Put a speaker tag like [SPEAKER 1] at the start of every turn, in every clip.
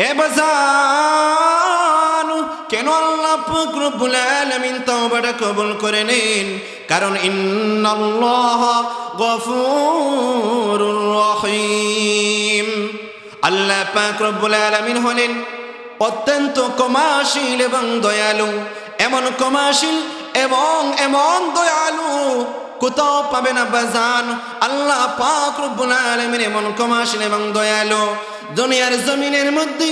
[SPEAKER 1] এ বাজান, কেন আল্লাহ পাক রব্বুল আলামিন তওবাটা কবুল করে নেন? কারণ ইন্নাল্লাহা গফুরুর রহিম। আল্লাহ পাক রব্বুল আলামিন হলেন অত্যন্ত ক্ষমাশীল এবং দয়ালু। এমন ক্ষমাশীল এবং এমন দয়ালু কোথাও পাবে না বাজান। আল্লাহ পাক রব্বুল আলামিন এমন ক্ষমাশীল এবং দয়ালু, দুনিয়ার জমিনের মধ্যে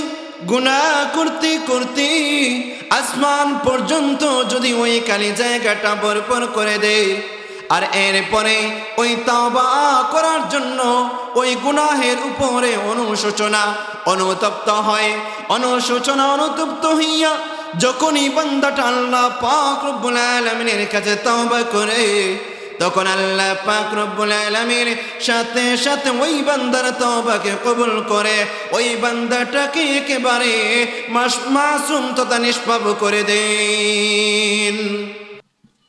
[SPEAKER 1] গুনাহ করতে করতে আসমান পর্যন্ত যদি ওই কালি জায়গাটা ভরপুর করে দেয়, আর এরপরে ওই তাওবা করার জন্য ওই গুনাহের উপরে অনুশোচনা অনুতপ্ত হয়, অনুশোচনা অনুতপ্ত হইয়া যখনই বান্দাটা আল্লাহ পাক রব্বুল আলামিনের কাছে তাওবা করে, তখন আল্লাহ পাক রব্বুল আলামিন সাথে সাথে ওই বান্দার তওবাকে কবুল করে ওই বান্দাটাকে একেবারে মাসুম তথা নিষ্পাপ করে দেন।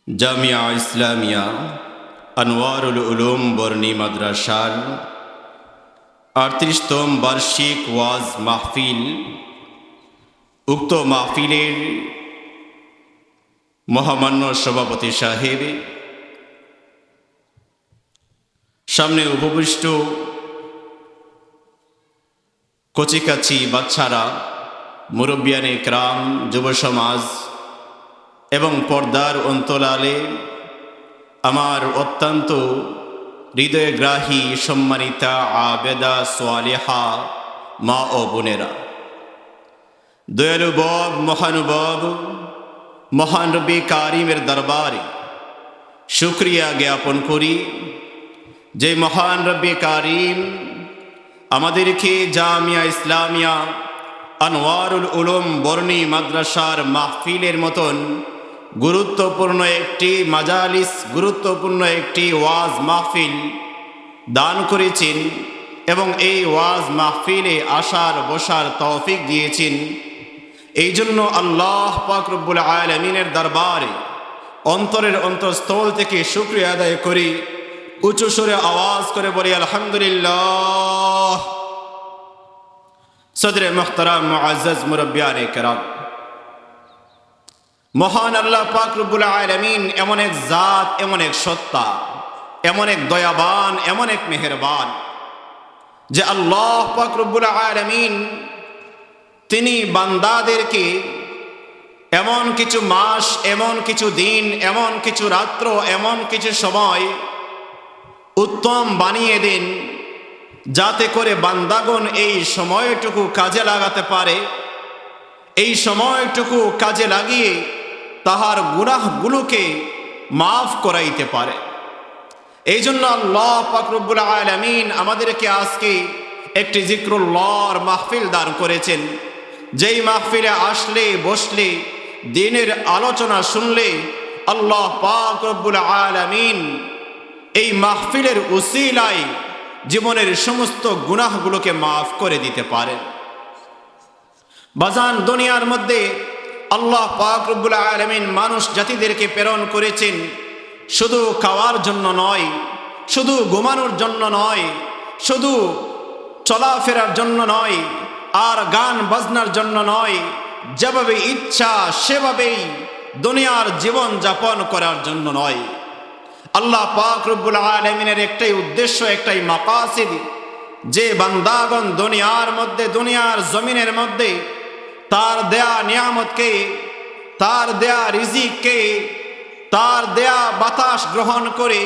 [SPEAKER 1] জামিয়া ইসলামিয়া আনোয়ারুল উলুম বর্ণী মাদ্রাসার 38তম বার্ষিক ওয়াজ মাহফিল। উক্ত মাহফিলের মহামান্য সভাপতি সাহেব, সামনে উপবিষ্ট কচিকাচি বাচ্চারা, মুরব্বিয়ানে کرام, যুব সমাজ এবং পর্দার অন্তরালে আমার অত্যন্ত হৃদয়গ্রাহী সম্মানিতা আবেদা সোয়ালেহা মা ও বোনেরা, দয়ালু বব মহানুভব মহান রব্বে কারিমের দরবারে শুকরিয়া জ্ঞাপন করি যে মহান রব্বে কারিম আমাদেরকে জামিয়া ইসলামিয়া আনোয়ারুল উলুম বর্ণী মাদ্রাসার মাহফিলের মতন গুরুত্বপূর্ণ একটি মাজালিস, গুরুত্বপূর্ণ একটি ওয়াজ মাহফিল দান করেছেন এবং এই ওয়াজ মাহফিলে আসার বসার তৌফিক দিয়েছেন। এই জন্য আল্লাহ পাক রব্বুল আলামিনের দরবারে অন্তরের অন্তঃস্থল থেকে শুকরিয়া আদায় করি, উঁচু সুরে আওয়াজ করে বলি আলহামদুলিল্লাহ। সদরে মুহতারাম মুআজ্জাজ মুরব্বিয়ানে کرام, মহান আল্লাহ পাক রব্বুল আলামিন এমন এক জাত, এমন এক সত্তা, এমন এক দয়াবান, এমন এক মেহেরবান যে আল্লাহ পাক রব্বুল আলামিন তিনি বান্দাদেরকে এমন কিছু মাস, এমন কিছু দিন, এমন কিছু রাত্র, এমন কিছু সময় উত্তম বানিয়ে দেন যাতে করে বান্দাগণ এই সময়টুকু কাজে লাগাতে পারে, এই সময়টুকু কাজে লাগিয়ে তাহার গুনাহগুলোকে মাফ করাইতে পারে। এই জন্য আল্লাহ পাক রব্বুল আলামিন আমাদেরকে আজকে একটি জিক্রুল্লাহর মাহফিল দান করেছেন, যেই মাহফিলে আসলে বসলে দিনের আলোচনা শুনলে আল্লাহ পাক রব্বুল আলামিন এই মাহফিলের উসিলায় জীবনের সমস্ত গুনাহগুলোকে মাফ করে দিতে পারেন। বাজান, দুনিয়ার মধ্যে আল্লাহ পাক রব্বুল আলামিন মানুষ জাতিদেরকে প্রেরণ করেছেন শুধু খাওয়ার জন্য নয়, শুধু ঘুমানোর জন্য নয়, শুধু চলাফেরার জন্য নয়, আর গান বাজনার জন্য নয়, যেভাবে ইচ্ছা সেভাবেই দুনিয়ার জীবন যাপন করার জন্য নয়। আল্লাহ পাক রব্বুল আলামিনের একটাই উদ্দেশ্য, একটাই মাকাসিদ, যে বান্দাগণ দুনিয়ার মধ্যে, দুনিয়ার জমিনের মধ্যে তার দেয়া নিয়ামতকে, তার দেয়া রিজিককে, তার দেয়া বাতাস গ্রহণ করে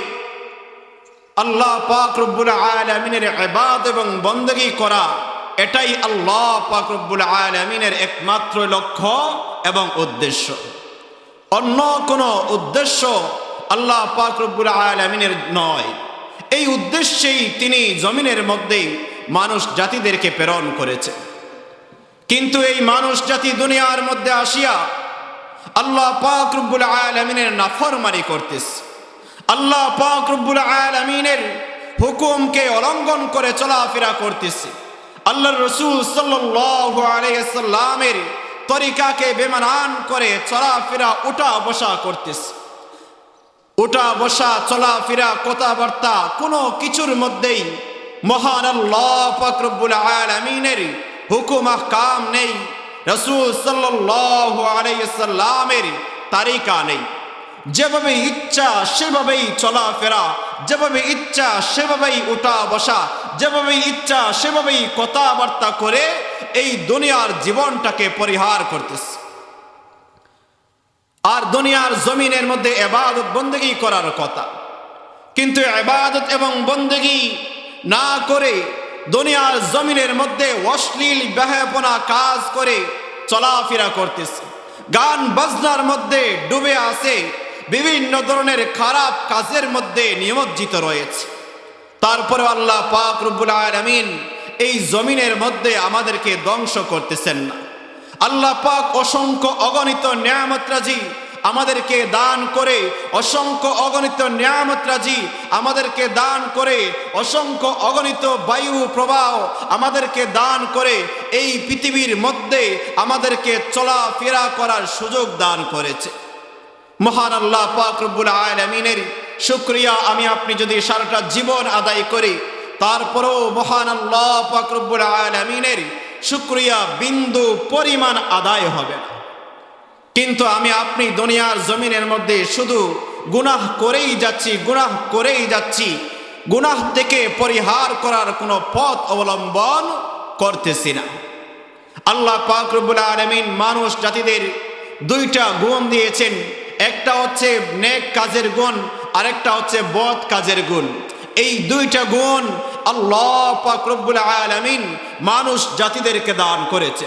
[SPEAKER 1] আল্লাহ পাক রব্বুল আলামিনের ইবাদত এবং বندگی করা, এটাই আল্লাহ পাক রব্বুল আলামিনের একমাত্র লক্ষ্য এবং উদ্দেশ্য। অন্য কোনো উদ্দেশ্য আল্লাহ পাক রব্বুল আলামিনের নয়। এই উদ্দেশ্যেই তিনি জমিনের মধ্যে মানুষ জাতিদেরকে প্রেরণ করেছে। কিন্তু এই মানুষ জাতি দুনিয়ার মধ্যে আসিয়া আল্লাহ পাক রব্বুল আলামিনের নাফরমানি করতেছে, আল্লাহ পাক রব্বুল আলামিনের হুকুমকে উল্লঙ্ঘন করে চলাফেরা করতেছে, আল্লাহর রাসূল সাল্লাল্লাহু আলাইহি সাল্লামের তরিকাকে বেমানান করে চলাফেরা উঠা বসা করতেছে। উঠা বসা, চলাফেরা, কথাবার্তা কোনো কিছুর মধ্যেই মহান আল্লাহ পাক রব্বুল আলামিনের হুকুম আহকাম নেই, রাসূল সাল্লাল্লাহু আলাইহি ওয়াসাল্লামের তারিকা নেই। যেভাবে ইচ্ছা সেভাবেই চলাফেরা, যেভাবে ইচ্ছা সেভাবেই উঠা বসা, যেভাবে ইচ্ছা সেভাবেই কথাবার্তা করে এই দুনিয়ার জীবনটাকে পরিহার করতেছে। আর দুনিয়ার জমিনের মধ্যে ইবাদত বন্দেগী করার কথা, কিন্তু ইবাদত এবং বন্দেগী না করে দুনিয়ার জমিনের মধ্যে অশ্লীল বেহায়াপনা কাজ করে চলাফেরা করতেছে, গান বাজনার মধ্যে ডুবে আছে, বিভিন্ন ধরনের খারাপ কাজের মধ্যে নিমজ্জিত রয়েছে। তারপরে আল্লাহ পাক রব্বুল আলামিন এই জমিনের মধ্যে আমাদেরকে ধ্বংস করতেছেন না। আল্লাহ পাক অসংখ্য অগণিত নিয়ামত রাজি আমাদেরকে দান করে, অসংখ্য অগণিত নিয়ামত রাজি আমাদেরকে দান করে, অসংখ্য অগণিত বায়ু প্রবাহ আমাদেরকে দান করে এই পৃথিবীর মধ্যে আমাদেরকে চলাফেরা করার সুযোগ দান করেছে। মহান আল্লাহ পাক রব্বুল আলামিনের শুকরিয়া আমি আপনি যদি সারাটা জীবন আদায় করি, তারপরেও মহান আল্লাহ পাক রব্বুল আলামিনের শুকরিয়া বিন্দু পরিমাণ আদায় হবে না। কিন্তু আমি আপনি দুনিয়ার জমিনের মধ্যে শুধু গুনাহ করেই যাচ্ছি, গুনাহ করেই যাচ্ছি, গুনাহ থেকে পরিহার করার কোনো পথ অবলম্বন করতেছি না। আল্লাহ পাক রব্বুল আলামিন মানুষ জাতিদের দুইটা গুণ দিয়েছেন, একটা হচ্ছে নেক কাজের গুণ, আরেকটা হচ্ছে বদ কাজের গুণ। এই দুইটা গুণ আল্লাহ পাক রব্বুল আলামিন মানুষ জাতিদেরকে দান করেছে।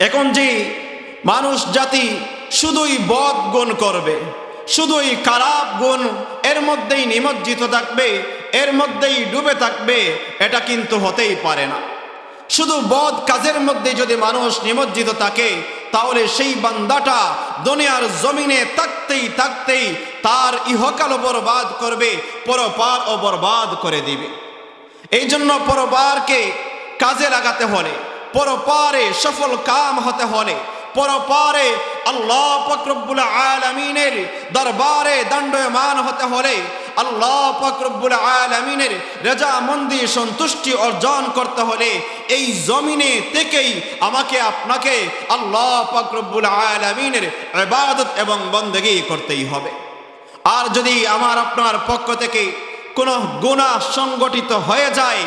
[SPEAKER 1] এখন যে মানুষ জাতি শুধুই বদ গুণ করবে, শুধুই খারাপ গুণ এর মধ্যেই নিমজ্জিত থাকবে, এর মধ্যেই ডুবে থাকবে, এটা কিন্তু হতেই পারে না। শুধু বদ কাজের মধ্যে যদি মানুষ নিমজ্জিত থাকে, তাহলে সেই বান্দাটা দুনিয়ার জমিনে থাকতেই থাকতেই তার ইহকাল বরবাদ করবে, পরপার ও বরবাদ করে দিবে। এই জন্য পরপারকে কাজে লাগাতে হলে, পরপারে সফল কাম হতে হলে, পরপারে আল্লাহ পাক রব্বুল আলামিনের দরবারে দণ্ডায়মান হতে হলে, আল্লাহ পাক রব্বুল আলামিনের রাজামন্দি সন্তুষ্টি অর্জন করতে হলে এই জমিনে থেকেই আমাকে আপনাকে আল্লাহ পাক রব্বুল আলামিনের ইবাদত এবং বন্দেগী করতেই হবে। আর যদি আমার আপনার পক্ষ থেকে কোনো গুনাহ সংগঠিত হয়ে যায়,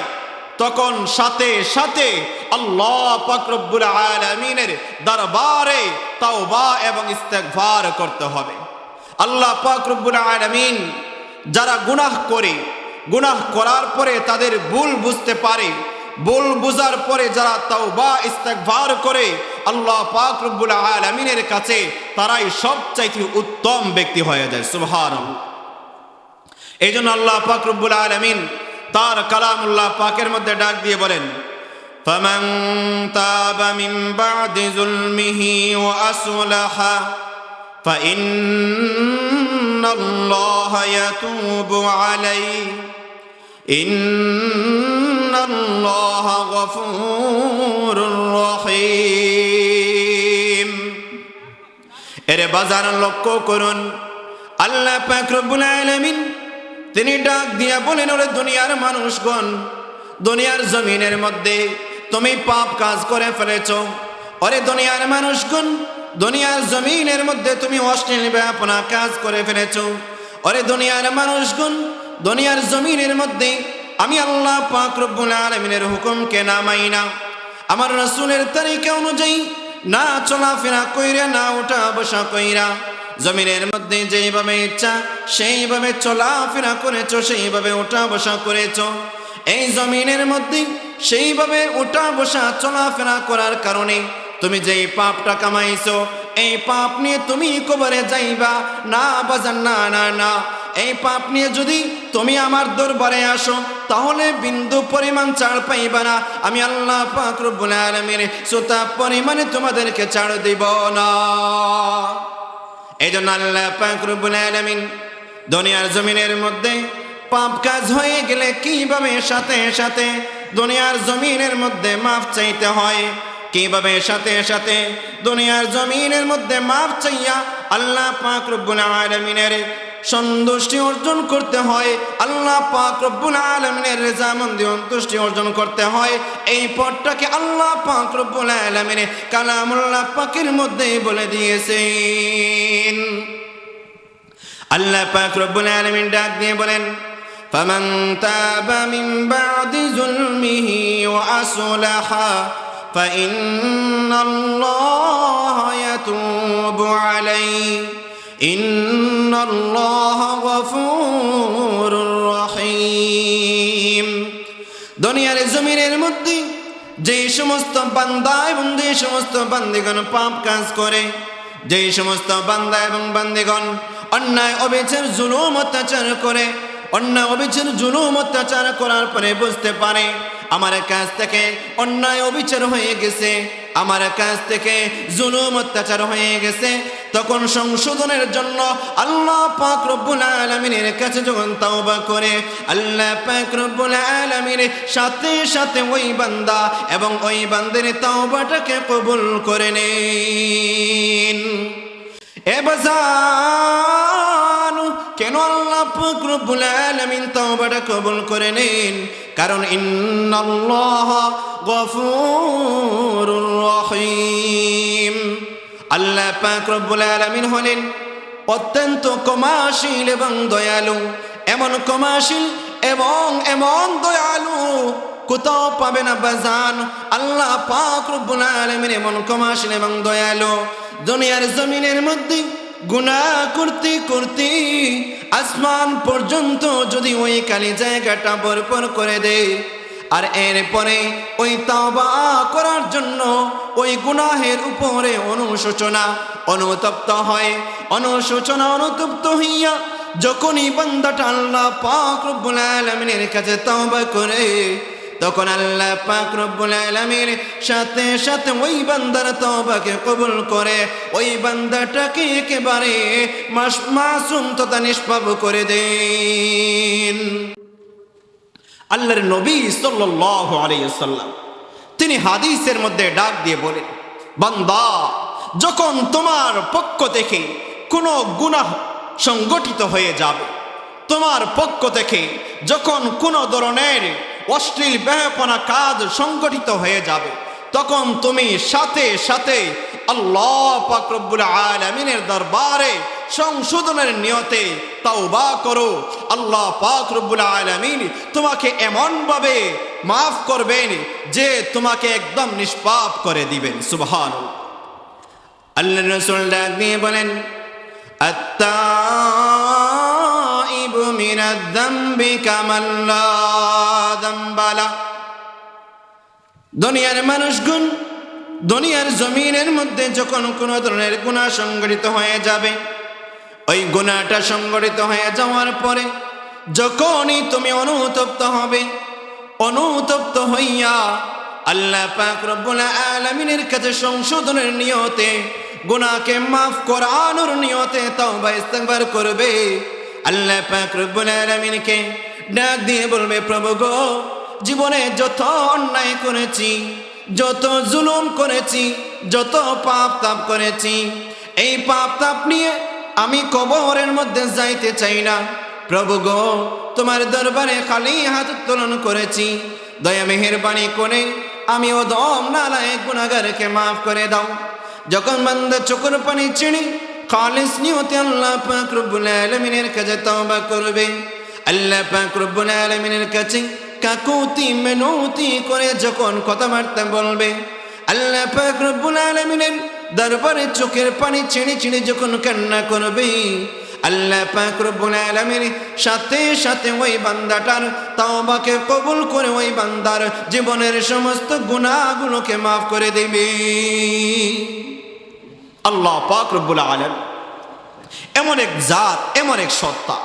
[SPEAKER 1] তখন সাথে সাথে আল্লাহ পাক রব্বুল আলামিনের দরবারে তাওবা এবং ইস্তেগফার করতে হবে। আল্লাহ পাক রব্বুল আলামিন যারা গুনাহ করে, গুনাহ করার পরে তাদের ভুল বুঝতে পারে, ভুল বুঝার পরে যারা তাওবা ইস্তেগফার করে আল্লাহ পাক রব্বুল আলামিনের কাছে, তারাই সবচাইতে উত্তম ব্যক্তি হয়ে যায়। সুবহানাল্লাহ। এই জন্য আল্লাহ পাক রব্বুল আলামিন তার কালামুল্লাহ পাকের মধ্যে ডাক দিয়ে বলেন, ফামান তাবা মিন বা'দি যুলমিহি ওয়া আসলাহা ফাইন্নাল্লাহা ইয়াতুবু আলাইহি ইন্নাল্লাহা গফুরুর রহিম। এরে বাজার লক্ষ্য করুন, আল্লাহ পাক রব্বুল আলামিন তিনি ডাক দিয়া বলেন, ওরে দুনিয়ার মানুষগণ, দুনিয়ার জমিনের মধ্যে তুমি পাপ কাজ করে ফেলেছ। ওরে দুনিয়ার মানুষগণ, দুনিয়ার জমিনের মধ্যে তুমি অশ্লীল বেহায়াপনা কাজ করে ফেলেছ। ওরে দুনিয়ার মানুষগণ, দুনিয়ার জমিনের মধ্যে আমি আল্লাহ পাক রব্বুল আলামিনের হুকুমকে না মাইনা, আমার রাসূলের তরিকা অনুযায়ী না চলাফেরা কইরা, না ওঠা বসা কইরা, জমিনের মধ্যে যেইভাবে ইচ্ছা সেইভাবে চলাফেরা করেছো, সেইভাবে ওঠা বসা করেছো। এই জমিনের মধ্যে সেইভাবে ওঠা বসা চলাফেরা করার কারণে তুমি যেই পাপটা কামাইছো, এই পাপ নিয়ে তুমি কবরে যাইবা না বাজান, না না না। এই পাপ নিয়ে যদি তুমি আমার দরবারে আসো, তাহলে বিন্দু পরিমাণ ছাড় পাইবা না। আমি আল্লাহ পাক রব্বুল আলামিন সুতা পরিমাণে তোমাদেরকে ছাড় দিব না। এই জন্য আল্লাহ পাক রব্বুল আলামিন দুনিয়ার জমিনের মধ্যে পাপ কাজ হয়ে গেলে কিভাবে সাথে সাথে দুনিয়ার জমিনের মধ্যে মাফ চাইতে হয়, কিভাবে সাথে সাথে দুনিয়ার জমিনের মধ্যে মাফ চাইয়া আল্লাহ পাক রব্বুল আলামিনের সন্তুষ্টি অর্জন করতে হয়, আল্লাহ পাক রব্বুল আলামিনের রেজামন্দি সন্তুষ্টি অর্জন করতে হয়। এই পথটাকে আল্লাহ পাক রব্বুল আলামিন কালামুল্লাহ পাকের মধ্যে বলে দিয়েছেন। আল্লাহ পাক রব্বুল আলামিন ডাক দিয়ে বলেন, ফামান তাবা মিন বাদি যুলমিহি ওয়া আসলাহা ফাইন্নাল্লাহা ইয়াতুবু আলাইহি ইন্নাল্লাহা গফুরুর রহিম। দুনিয়ার জমিনের মধ্যে যে সমস্ত বান্দা এবং যে সমস্ত বান্দিগণ পাপ কাজ করে, যে সমস্ত বান্দা এবং বান্দিগণ অন্যায় অবিচার জুলুম অত্যাচার করে, অন্যায় অবিচার জুলুম অত্যাচার করার পরে বুঝতে পারে আমার কাছ থেকে অন্যায় অবিচার হয়ে গেছে, আমার কাছ থেকে জুলুম অত্যাচার হয়ে গেছে, তখন সংশোধনের জন্য আল্লাহ পাক রব্বুল আলামিনের কাছে যখন তাওবা করে, আল্লাহ পাক রব্বুল আলামিন সাথে সাথে ওই বান্দা এবং ওই বান্দার তাওবাটাকে কবুল করে নেন। এ বাজান, কেন আল্লাহ পাক রব্বুল আলামিন তাওবাটা কবুল করে নেন? কারণ ইন্নাল্লাহা গফুরুর রহিম। আল্লাহ পাক রব্বুল আলামিন হলেন অত্যন্ত ক্ষমাশীল এবং দয়ালু। এমন ক্ষমাশীল এবং এমন দয়ালু কোথাও পাবে না বাজান। আল্লাহ পাক রব্বুল আলামিন এমন ক্ষমাশীল এবং দয়ালু। দুনিয়ার জমিনের মধ্যে গুনাহ করতে করতে আসমান পর্যন্ত যদি ওই কালি জায়গাটা ভরপুর করে দেয়, আর এরপরে ওই তাওবা করার জন্য ওই গুনাহের উপরে অনুশোচনা অনুতপ্ত হয়, অনুশোচনা অনুতপ্ত হইয়া যখনই বান্দাটা আল্লাহ পাক রব্বুল আলামিনের কাছে তাওবা করে, তখন আল্লাহ পাক রব্বুল আলামিন সাথে সাথে ওই বান্দার তওবাকে কবুল করে, ওই বান্দাটাকে একেবারে মাসুম তথা নিষ্পাপ করে দেন। আল্লাহর নবী সাল্লাল্লাহু আলাইহি ওয়াসাল্লাম তিনি হাদিসের মধ্যে ডাক দিয়ে বলেন, বান্দা, যখন তোমার পক্ষ থেকে কোনো গুনাহ সংগঠিত হয়ে যাবে, তোমার পক্ষ থেকে যখন কোনো ধরনের অশ্লীল বেহাপনা কাজ সংগঠিত হয়ে যাবে, তখন তুমি সাথে সাথে আল্লাহ পাক রব্বুল আলামিনের দরবারে সংশোধনের নিয়তে তাওবা করো। আল্লাহ পাক রব্বুল আলামিন তোমাকে এমনভাবে মাফ করবেন যে তোমাকে একদম নিষ্পাপ করে দিবেন। সুবহানাল্লাহ। আল্লাহর রাসূল ডাক দিয়ে বলেন, আত-তাইবু মিনায-যামবি কামান লা যামবা লা। দুনিয়ার মানুষগুণ দুনিয়ার জমিনের মধ্যে যখন কোনো ধরনের গুনাহ সংগঠিত হয়ে যাবে, ওই গুনাহটা সংগঠিত হয়ে যাওয়ার পরে যখনই তুমি অনুতপ্ত হবে, অনুতপ্ত হইয়া আল্লাহ পাক রব্বুল আলামিনের কাছে সংশোধনের নিয়তে, গুনাহকে মাফ করানোর নিয়তে তাওবা ইস্তিগফার করবে, আল্লাহ পাক রব্বুল আলামিনকে ডাক দিয়ে বলবে, প্রভু গো, জীবনে যত অন্যায় করেছি, যত জুলুম করেছি, যত পাপ তাপ করেছি, এই পাপ তাপ নিয়ে আমি কবরের মধ্যে যাইতে চাই না। প্রভু গো, তোমার দরবারে খালি হাত উত্তোলন করেছি, দয়া মেহেরবানি করে আমি অদম নালায়েক গুনাহগারকে মাফ করে দাও। যখন বান্দা চোখের পানি ছেড়ে খালিস নিয়তে আল্লাহ পাক রব্বুল আলামিনের কাছে তওবা করবে, আল্লাহ পাক রব্বুল আলামিনের কাছে কাকুতি মিনতি করে যখন কথাবার্তা বলবে, আল্লাহ পাক রব্বুল আলামিনের দরবারে চোখের পানি ছেড়ে ছেড়ে যখন কান্না করবে, আল্লাহ পাক রব্বুল আলামিন সাথে সাথে ওই বান্দাটার তাওবাকে কবুল করে ওই বান্দার জীবনের সমস্ত গুনাহগুলোকে মাফ করে দেবে। আল্লাহ পাক রব্বুল আলামিন এমন এক জাত, এমন এক সত্তা,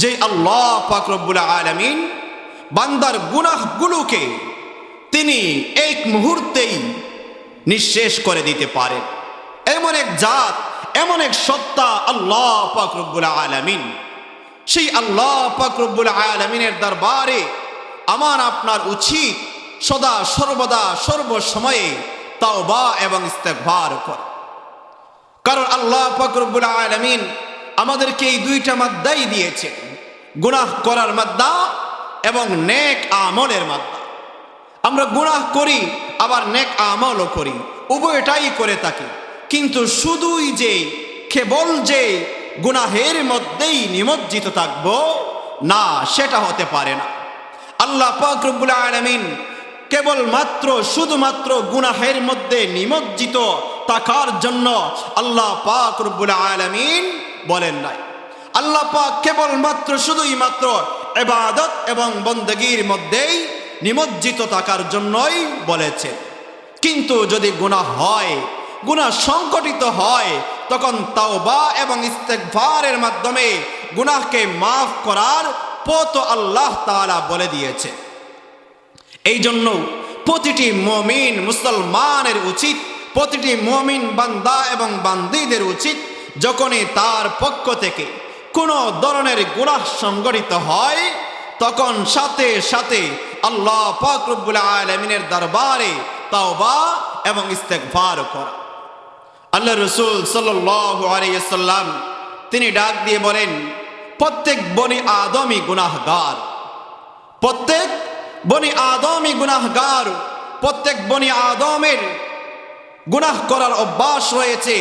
[SPEAKER 1] যে আল্লাহ পাক রব্বুল আলামিন বান্দার গুনাহগুলোকে তিনি এক মুহূর্তেই নিঃশেষ করে দিতে পারেন। এমন এক জাত, এমন এক সত্তা আল্লাহ পাক রব্বুল আলামিন। সেই আল্লাহ পাক রব্বুল আলামিনের দরবারে আমার আপনার উচিত সদা সর্বদা সর্বসময়ে তাওবা এবং ইস্তিগফার করা। কারণ আল্লাহ পাক রব্বুল আলামিন আমাদেরকে এই দুইটা মাদ্দাই দিয়েছে, গুনাহ করার মাদ্দা এবং নেক আমলের মাদ্দা। আমরা গুনাহ করি আবার নেক আমলও করি, উভয়টাই করে থাকি। কিন্তু শুধুই যে কেবল যে গুনাহের মধ্যেই নিমজ্জিত থাকবো, না, সেটা হতে পারে না। আল্লাহ পাক রব্বুল আলামিন কেবলমাত্র শুধুমাত্র গুনাহের মধ্যে নিমজ্জিত থাকার জন্য আল্লাহ পাক রব্বুল আলামিন বলেন নাই। আল্লাহ পাক কেবলমাত্র শুধুই মাত্র ইবাদত এবং বন্দেগীর মধ্যেই নিমজ্জিত থাকার জন্যই বলেছে। কিন্তু যদি গুনাহ হয়, গুনাহ সংগঠিত হয়, তখন তাওবা এবং ইস্তেগফারের মাধ্যমে গুনাহকে মাফ করার পথ আল্লাহ তাআলা বলে দিয়েছে। এই জন্য প্রতিটি মুমিন মুসলমানের উচিত, প্রতিটি মুমিন বান্দা এবং বান্দীদের উচিত, যখনই তার পক্ষ থেকে কোনো ধরনের গুনাহ সংগঠিত হয়, তখন সাথে সাথে আল্লাহ পাক রব্বুল আলামিনের দরবারে তাওবা এবং ইস্তেগফার করা। আল্লাহ রাসূল সাল্লাল্লাহু আলাইহি ওয়াসাল্লাম তিনি ডাক দিয়ে বলেন, প্রত্যেক বনি আদমই গুনাহগার, প্রত্যেক বনি আদমই গুনাহগার। প্রত্যেক বনি আদমের গুনাহ করার অভ্যাস রয়েছে,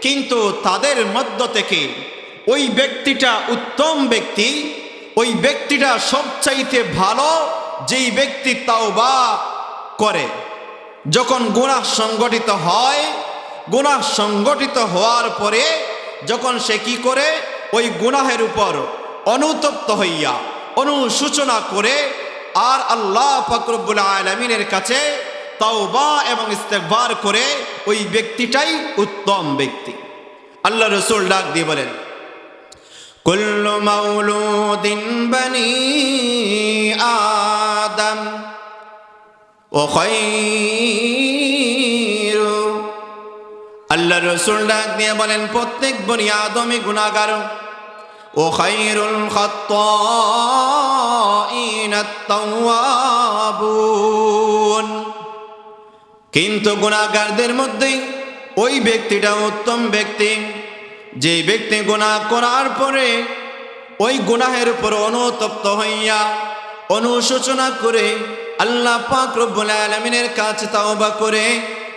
[SPEAKER 1] কিন্তু তাদের মধ্য থেকে ওই ব্যক্তিটা উত্তম ব্যক্তি, ওই ব্যক্তিটা সবচাইতে ভালো যেই ব্যক্তি তাওবা করে। যখন গুনাহ সংগঠিত হয়, গুনাহ সংগঠিত হওয়ার পরে যখন সে কি করে, ওই গুনাহের উপর অনুতপ্ত হইয়া অনুশোচনা করে আর আল্লাহ পাক রব্বুল আলামিনের কাছে তাওবা এবং ইস্তেগফার করে, ওই ব্যক্তিটাই উত্তম ব্যক্তি। আল্লাহ রাসূল ডাক দিয়ে বলেন, কুল্লু মাউলুদিন বনি আদম ওয়া খায়রু। আল্লাহ রাসূল ডাক দিয়ে বলেন, প্রত্যেক বনি আদমই গুনাহগার। ও খায়রুল খাত্তাইন আত-তাওয়াবুন। কিন্তু গুনাহগারদের মধ্যে ওই ব্যক্তিটা উত্তম ব্যক্তি, যে ব্যক্তি গুনাহ করার পরে ওই গুনাহের উপর অনুতপ্ত হইয়া অনুশোচনা করে আল্লাহ পাক রব্বুল আলামিনের কাছে তাওবা করে,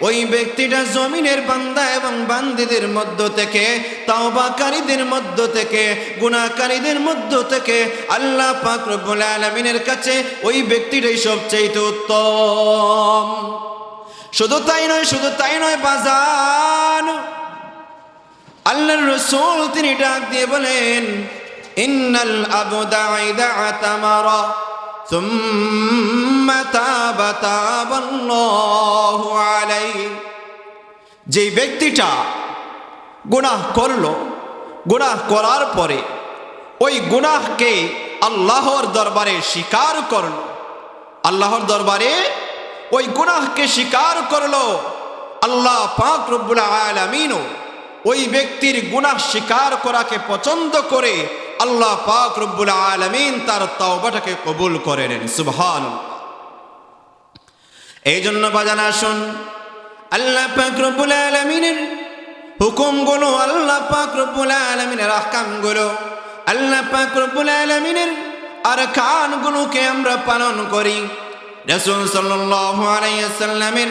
[SPEAKER 1] ওই ব্যক্তিটা জমিনের বান্দা এবং বান্দীদের মধ্য থেকে, তাওবাকারীদের মধ্য থেকে, গুনাহকারীদের মধ্য থেকে আল্লাহ পাক রব্বুল আলামিনের কাছে ওই ব্যক্তিটাই সবচেয়ে উত্তম। শুধু তাই নয় বাজান, আল্লাহর রাসূল তিনি ডাক দিয়ে বলেন, ইন্নাল আবদা ইযা আতামারা সুম্মা তাবা তাবাল্লাহু আলাইহি। যে ব্যক্তিটা গুনাহ করলো, গুনাহ করার পরে ওই গুনাহকে আল্লাহর দরবারে স্বীকার করলো, আল্লাহর দরবারে ওই গুনাহকে স্বীকার করলো, আল্লাহ পাক রব্বুল আলামিনও ওই ব্যক্তির গুনাহ স্বীকার করাকে পছন্দ করে আল্লাহ পাক রব্বুল আলামিন তার তাওবাটাকে কবুল করে নেন। সুবহানাল্লাহ। এই জন্য বাজান আসুন, আল্লাহ পাক রব্বুল আলামিনের হুকুমগুলো, আল্লাহ পাক রব্বুল আলামিনের আহকামগুলো, আল্লাহ পাক রব্বুল আলামিনের আরকানগুলোকে আমরা পালন করি। রাসূল সাল্লাল্লাহু আলাইহি ওয়াসাল্লামের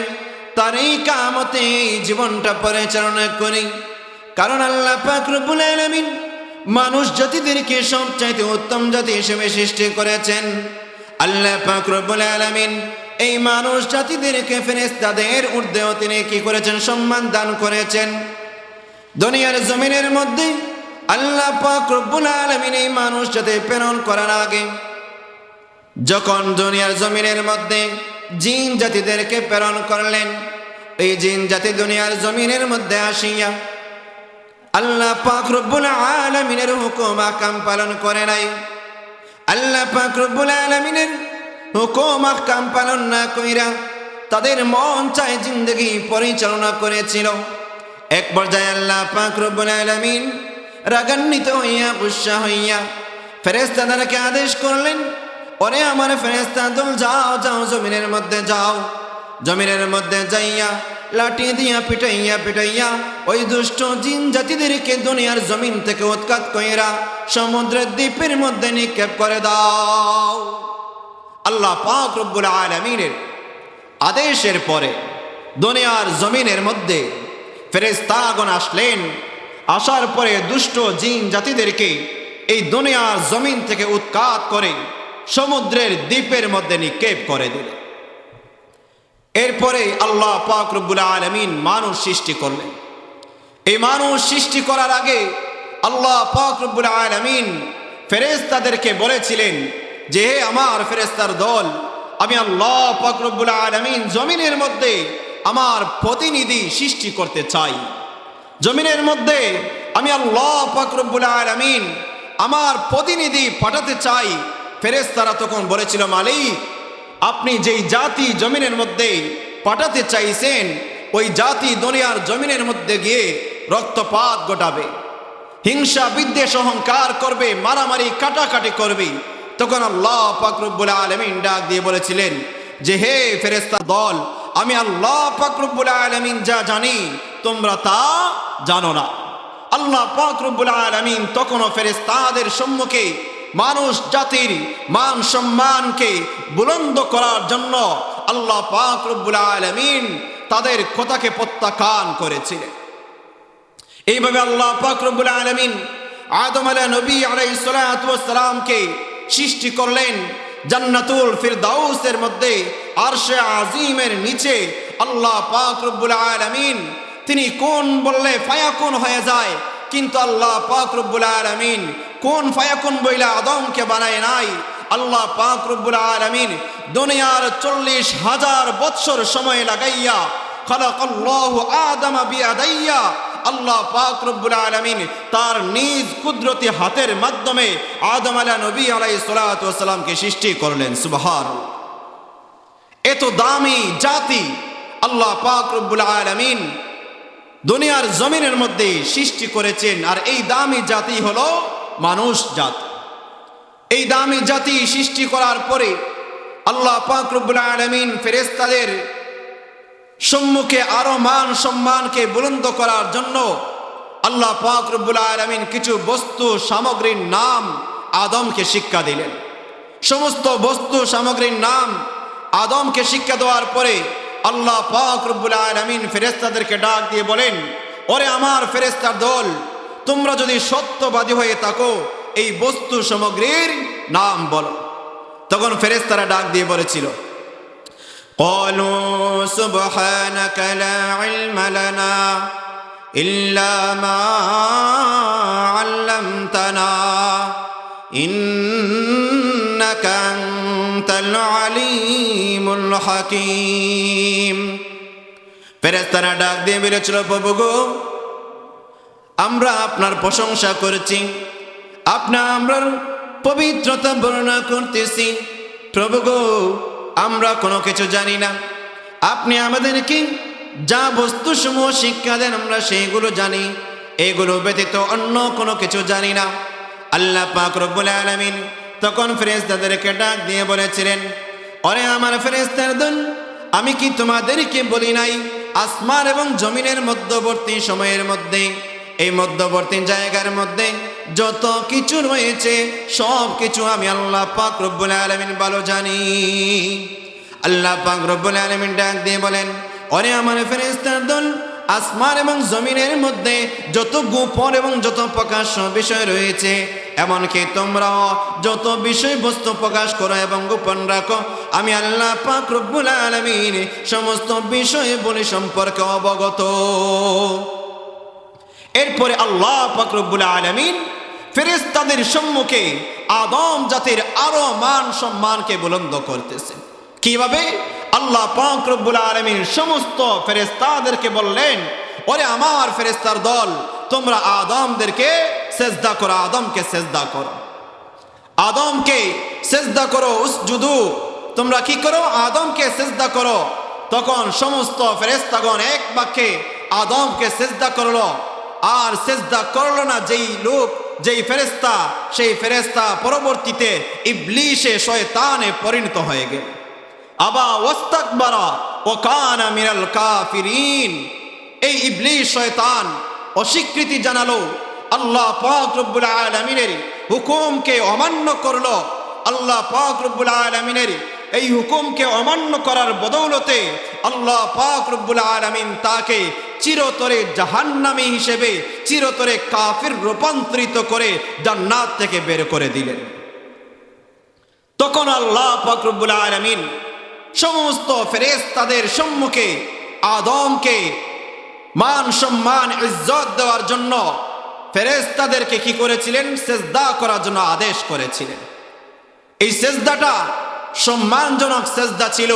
[SPEAKER 1] তরিকা মতে জীবনটা পরিচালনা করি। কারণ আল্লাহ পাক রব্বুল আলামিন মানুষ জাতিদেরকে সবচাইতে উত্তম জাতি হিসেবে সৃষ্টি করেছেন। আল্লাহ পাক রব্বুল আলামিন এই মানুষ জাতিদেরকে ফেরেশতাদের ঊর্ধ্বেও তিনি কি করেছেন, সম্মান দান করেছেন। দুনিয়ার জমিনের মধ্যে আল্লাহ পাক রব্বুল আলামিন এই মানুষ জাতি প্রেরণ করার আগে, যখন দুনিয়ার জমিনের মধ্যে জিন জাতিদেরকে প্রেরণ করলেন, এই জিন জাতি দুনিয়ার জমিনের মধ্যে আসিয়া আল্লাহ পাক রব্বুল আলামিনের হুকুম আহকাম পালন করে নাই। আল্লাহ পাক রব্বুল আলামিনের হুকুম আহকাম পালন না কইরা তাদের মন চায় জিন্দেগি পরিচালনা করেছিল। এক পর্যায়ে আল্লাহ পাক রব্বুল আলামিন রাগান্বিত হইয়া, গুসা হইয়া ফেরেশতাদেরকে আদেশ করলেন, ওরে আমার ফেরেশতা দল, যাও যাও জমিনের মধ্যে যাও। জমিনের মধ্যে যাইয়া লাঠি দিয়া পিটাইয়া পিটাইয়া ওই দুষ্ট জিন জাতিদেরকে দুনিয়ার জমিন থেকে উৎখাত কইরা সমুদ্রের দ্বীপের মধ্যে নিক্ষেপ করে দাও। আল্লাহ পাক রব্বুল আলামিনের আদেশের পরে দুনিয়ার জমিনের মধ্যে ফেরেশতাগণ আসলেন। আসার পরে দুষ্ট জিন জাতিদেরকে এই দুনিয়ার জমিন থেকে উৎখাত করে সমুদ্রের দ্বীপের মধ্যে নিক্ষেপ করে দিল। এরপরে আল্লাহ পাক রব্বুল আলামিন মানুষ সৃষ্টি করলেন। এই মানুষ সৃষ্টি করার আগে আল্লাহ পাক রব্বুল আলামিন ফেরেশতাদেরকে বলেছিলেন যে হে আমার ফেরেশতার দল, আমি আল্লাহ পাক রব্বুল আলামিন জমিনের মধ্যে আমার প্রতিনিধি সৃষ্টি করতে চাই। জমিনের মধ্যে আমি আল্লাহ পাক রব্বুল আলামিন আমার প্রতিনিধি পাঠাতে চাই। ফেরেশতারা তখন বলেছিল, মালিক, আপনি যেই জাতি জমিনের মধ্যে পাঠাতে চাইছেন ওই জাতি দুনিয়ার জমিনের মধ্যে গিয়ে রক্তপাত ঘটাবে, হিংসা বিদ্বেষ অহংকার করবে, মারামারি কাটাকাটি করবে। তখন আল্লাহ পাক রব্বুল আলামিন ডাক দিয়ে বলেছিলেন যে হে ফেরেশতা দল, আমি আল্লাহ পাক রব্বুল আলামিন যা জানি তোমরা তা জানো না। আল্লাহ পাক রব্বুল আলামিন তখনও ফেরেশতাদের সম্মুখে মানুষ জাতির মান সম্মানকে বুলন্দ করার জন্য আল্লাহ পাক রব্বুল আলামিন তাদের কথাকে প্রত্যাখ্যান করেছিলেন। এইভাবে আল্লাহ পাক রব্বুল আলামিন আদম নবী আলাইহিস সালাতু ওয়াস সালামকে সৃষ্টি করলেন জান্নাতুল ফিরদাউসের মধ্যে আরশে আজিমের নিচে। আল্লাহ পাক রব্বুল আলামিন তিনি কোন বললে ফায়াকুন হয়ে যায়, কিন্তু আল্লাহ পাক রব্বুল আলামিন কোন ফায়াকুন বইলা আদমকে বানায় নাই। আল্লাহ পাক রব্বুল আলামিন দুনিয়ার 40,000 বৎসর সময় লাগাইয়া খালাকাল্লাহু আদম বিয়াদাইয়া আল্লাহ পাক রব্বুল আলামিন তার নিজ কুদরতি হাতের মাধ্যমে আদম নবী আলাইহিস সালাতু ওয়াস সালামকে সৃষ্টি করলেন। সুবহানাল্লাহ। এত দামি জাতি আল্লাহ পাক রব্বুল আলামিন দুনিয়ার জমিনের মধ্যে সৃষ্টি করেছেন। আর এই দামি জাতি হলো মানুষ জাতি। এই দামি জাতি সৃষ্টি করার পরে আল্লাহ পাক রব্বুল আলামিন ফেরেশতাদের সম্মুখে আরো মান সম্মানকে বুলন্দ করার জন্য আল্লাহ পাক রব্বুল আলামিন কিছু বস্তু সামগ্রীর নাম আদমকে শিক্ষা দিলেন। সমস্ত বস্তু সামগ্রীর নাম আদমকে শিক্ষা দেওয়ার পরে আল্লাহ পাক রব্বুল আলামিন ফেরেশতাদেরকে ডাক দিয়ে বলেন, ওরে আমার ফেরেশতার দল, তোমরা যদি সত্যবাদী হয়ে থাকো এই বস্তু সামগ্রীর নাম বলো। তখন ফেরেশতারা ডাক দিয়ে বলেছিল, قالوا سبحانك لا علم لنا إلا ما علمتنا إنك أنت العليم الحكيم। ফেরেশতারা ডাক দিয়ে বলেছিল, প্রভু গো, আমরা আপনার প্রশংসা করেছি, আপনার পবিত্রতা বর্ণনা করতেছি। প্রভু গো, আমরা কোনো কিছু জানি না। আপনি আমাদেরকে যা বস্তুসমূহ শিক্ষা দেন আমরা সেইগুলো জানি, এগুলো ব্যতীত অন্য কোনো কিছু জানি না। আল্লাহ পাক রব্বুল আলামিন তখন ফেরেশতাদেরকে ডাক দিয়ে বলেছিলেন, ওরে আমার ফেরেশতার দল, আমি কি তোমাদেরকে বলি নাই আসমান এবং জমিনের মধ্যবর্তী সময়ের মধ্যে, এই মধ্যবর্তী জায়গার মধ্যে যত কিছু রয়েছে সব কিছু আমি আল্লাহ পাক রব্বুল আলামিন ভালো জানি। আল্লাহ পাক রব্বুল আলামিন ডাক দিয়ে বলেন, ওরে আমার ফেরেশতার দল, আসমান এবং জমিনের মধ্যে যত গোপন এবং যত প্রকাশ্য বিষয় রয়েছে, এমনকি তোমরাও যত বিষয়বস্তু প্রকাশ করো এবং গোপন রাখো, আমি আল্লাহ পাক রব্বুল আলামিন সমস্ত বিষয় বলি সম্পর্কে অবগত। এরপরে আল্লাহ পাক রব্বুল আলামিন ফেরেশতাদের সম্মুখে আদম জাতির আরো মান সম্মানকে বুলন্দ করতেছেন। কিভাবে? আল্লাহ পাক রব্বুল আলামিন সমস্ত ফেরেশতাদেরকে বললেন, ওরে আমার ফেরেশতার দল, তোমরা আদমদেরকে সেজদা করো, আদমকে সেজদা করো, আদমকে সেজদা করো, উসজুদু, তোমরা কি করো? আদমকে সেজদা করো। তখন সমস্ত ফেরেশতাগণ এক বাক্যে আদমকে সেজদা করলো। আর সেজদা করলো না যেই লোক, যেই ফেরেশতা, সেই ফেরেশতা পরবর্তীতে ইবলিশে শয়তানে পরিণত হয়ে গেল। আবা ওয়াস্তাকবারা, ওয়া কানা মিনাল কাফিরিন। এই ইবলিস শয়তান অস্বীকৃতি জানালো, আল্লাহ পাক রব্বুল আলামিনের হুকুমকে অমান্য করলো। আল্লাহ পাক রব্বুল আলামিনের এই হুকুমকে অমান্য করার বদৌলতে আল্লাহ পাক রব্বুল আলামিন তাকে চিরতরে জাহান্নামী হিসেবে, চিরতরে কাফির রূপান্তরিত করে জান্নাত থেকে বের করে দিলেন। তখন আল্লাহ পাক রব্বুল আলামিন সমস্ত ফেরেশতাদের সম্মুখে আদমকে মান সম্মান ইজ্জত দেওয়ার জন্য ফেরেশতাদেরকে কি করেছিলেন? সেজদা করার জন্য আদেশ করেছিলেন। এই সেজদাটা সম্মানজনক সেজদা ছিল।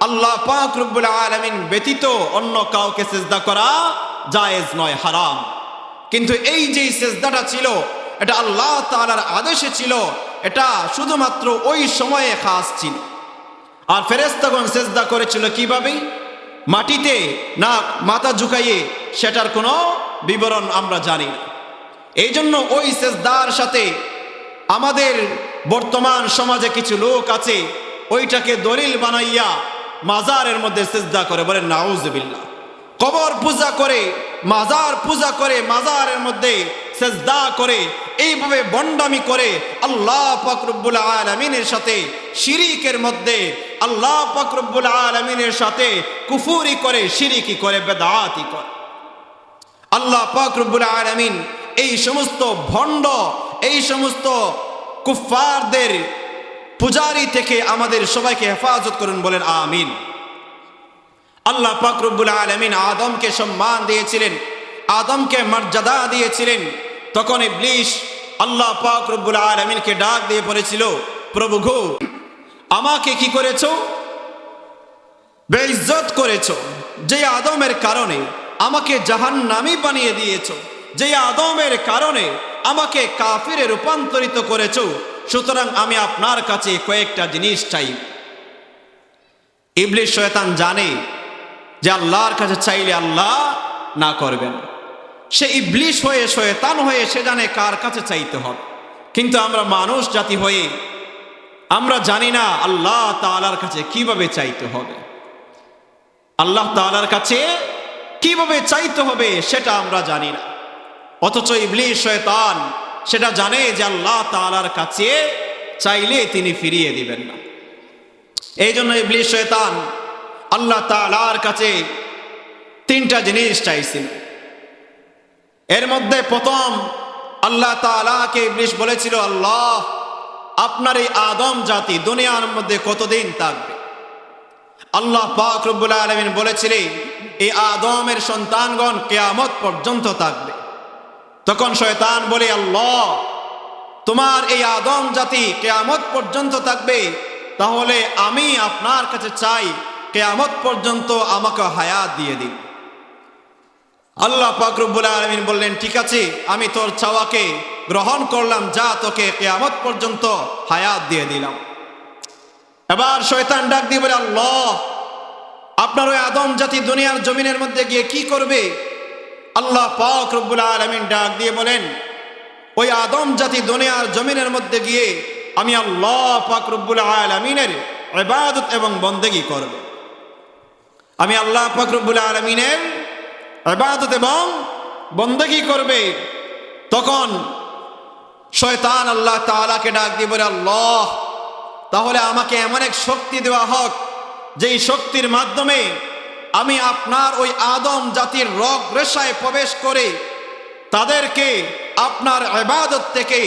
[SPEAKER 1] আল্লাহ পাক রব্বুল আলামিন ব্যতীত অন্য কাউকে সেজদা করা জায়েজ নয়, হারাম। কিন্তু এই যে সেজদাটা ছিল, এটা আল্লাহ তাআলার আদেশে ছিল, এটা শুধুমাত্র ওই সময়ে খাস ছিল। আর ফেরেশতাগণ সেজদা করেছিল কিভাবে? মাটিতে না মাথা ঝুঁকাইয়ে, সেটার কোনো বিবরণ আমরা জানি না। এই জন্য ওই সেজদার সাথে আমাদের বর্তমান সমাজে কিছু লোক আছে, ওইটাকে দলিল বানাইয়া মাজারের মধ্যে সেজদা করে, বলেন নাউজুবিল্লাহ। কবর পূজা করে, মাজার পূজা করে, মাজারের মধ্যে সেজদা করে, এইভাবে বন্ডামি করে আল্লাহ পাক রব্বুল আলামিনের সাথে শিরিকের মধ্যে, আল্লাহ পাক রব্বুল আলামিনের সাথে কুফরি করে, শিরিকি করে, বেদাতি করে। আল্লাহ পাক রব্বুল আলামিন এই সমস্ত ভণ্ড, এই সমস্ত কুফফারদের পূজারি থেকে আমাদের সবাইকে হেফাজত করুন, বলেন আমিন। আল্লাহ পাক রব্বুল আলামিন আদমকে সম্মান দিয়েছিলেন, আদমকে মর্যাদা দিয়েছিলেন। তখন ইবলিস আল্লাহ পাক রব্বুল আলামিনকে ডাক দিয়ে বলেছিল, প্রভু গো, আমাকে কি করেছো? বেইজ্জত করেছো। যে আদমের কারণে আমাকে জাহান্নামী বানিয়ে দিয়েছো, যে আদমের কারণে আমাকে কাফিরে রূপান্তরিত করেছো, সুতরাং আমি আপনার কাছে কয়েকটা জিনিস চাই। ইবলিস শয়তান জানে যে আল্লাহর কাছে চাইলে আল্লাহ না করবেন। সে ইবলিস হয়ে, শয়তান হয়ে সে জানে কার কাছে চাইতে হবে। কিন্তু আমরা মানুষ জাতি হয়ে আমরা জানি না আল্লাহ তাআলার কাছে কিভাবে চাইতে হবে। আল্লাহ তাআলার কাছে কিভাবে চাইতে হবে সেটা আমরা জানি না। অথচ ইবলিস শয়তান সেটা জানে যে আল্লাহ তাআলার কাছে চাইলে তিনি ফিরিয়ে দিবেন না। এই জন্য ইবলিস শয়তান আল্লাহ তাআলার কাছে তিনটা জিনিস চাইছিল। এর মধ্যে প্রথম, আল্লাহ তাআলাকে ইবলিস বলেছিল, আল্লাহ, আপনার এই আদম জাতি দুনিয়ার মধ্যে কতদিন থাকবে? আল্লাহ পাক রব্বুল আলামিন বলেছিলেন, এই আদমের সন্তানগণ কিয়ামত পর্যন্ত থাকবে। তখন শয়তান বলে, আল্লাহ, তোমার এই আদম জাতি কিয়ামত পর্যন্ত থাকবে, তাহলে আমি আপনার কাছে চাই কিয়ামত পর্যন্ত আমাকে হায়াত দিয়ে দিন। আল্লাহ পাক রব্বুল আলামিন বললেন, ঠিক আছে, আমি তোর চাওয়াকে গ্রহণ করলাম, যা, তোকে কিয়ামত পর্যন্ত হায়াত দিয়ে দিলাম। এবার শয়তান ডাক দিয়ে বলে, আল্লাহ, আপনার ওই আদম জাতি দুনিয়ার জমিনের মধ্যে গিয়ে কি করবে? আল্লাহ পাক রব্বুল আলামিন ডাক দিয়ে বলেন, ওই আদম জাতি দুনিয়ার জমিনের মধ্যে গিয়ে আমি আল্লাহ পাক রব্বুল আলামিনের ইবাদত এবং বন্দেগী করবে। আমি আল্লাহ পাক রব্বুল আলামিনের ইবাদত এবং বন্দেগী করবে। তখন শয়তান আল্লাহ তাআলাকে ডাক দিয়ে বলে, আল্লাহ, তাহলে আমাকে এমন এক শক্তি দেওয়া হোক, যেই শক্তির মাধ্যমে আমি আপনার ওই আদম জাতির রগ রেশায় প্রবেশ করে তাদেরকে আপনার ইবাদত থেকে,